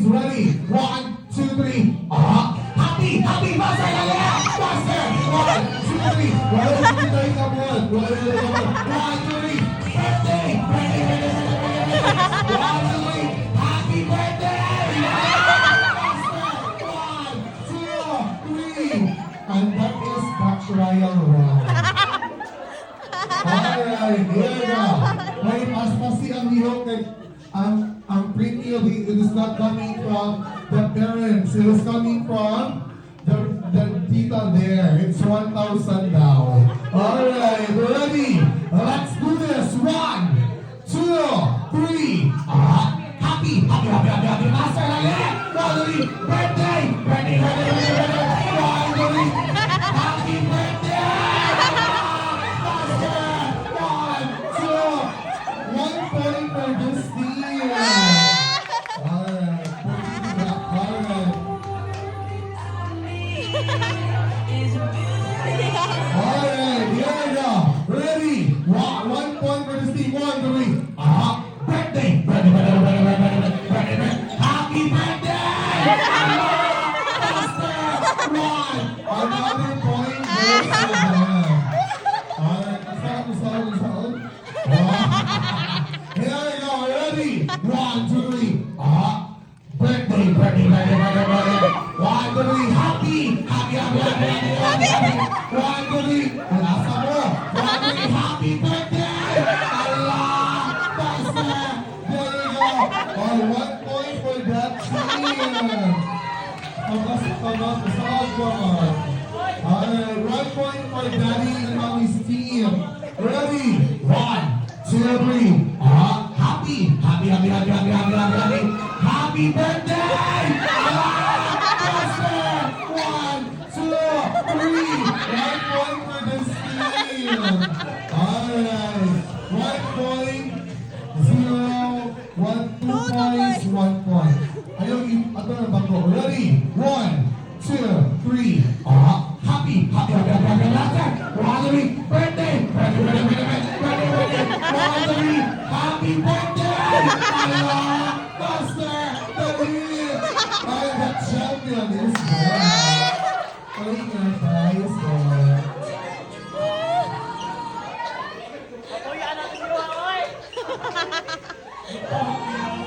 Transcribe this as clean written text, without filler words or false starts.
Ready? 1, 2, 3. Happy, happy, masaya na! Faster! 1, 2, 3. Wala na hindi tayo kabon. Wala na tayo kabon. 1, 2, 3. Birthday! Birthday! Birthday! 1, 2, 3. Happy birthday! Faster! 1, 2, 3. And that is Batch Royal Round. Alright, here we go. May mas pasi ang hihok kay ang premium, it is not coming from the parents. It is coming from the tita there. It's 1,000 now. Alright, ready? Let's do this. 1, 2, 3. Happy, happy, happy, happy, happy. Master Lalit! Valerie, birthday! Birthday, birthday, birthday, birthday! Valerie, happy birthday! Master! 1, 2. 1 point for this team. Alright. Alright. Alright, here we go. Ready? 1 point for this team. 1, 2, 3. Birthday! Birthday, birthday, birthday, birthday, birthday, birthday. Happy birthday! Master! 1. Another point goes to them. Alright, sound. Here we go, ready? 1, 2, 3. Birthday, birthday, birthday, birthday, birthday. 1, 2, 3. Happy, happy, happy, happy, happy, happy. 1, 2, 3. Nasa mo. 1, 2, 3. Happy birthday! Allah! Faster! There we go. 1 point for that team. Alright, 1 point for Daddy and Mommy's team. Ready? 1, 2, 3. Happy, happy, happy, happy, happy, happy, happy, happy. Happy birthday! Faster! 1, 2, 3. 1 point for this team. Alright. 1 point. 0. 1, 2 points. 1 point. Ayaw, ato na bago. Ready? 1, 2, 3. Happy, happy, happy, happy, happy, happy. Valerie, birthday! Birthday, birthday, birthday, birthday, birthday. Valerie, happy birthday! Allah! Faster! Dali! Ay, the champion is there. Ay, your prize there. Uy, anak ko, oy!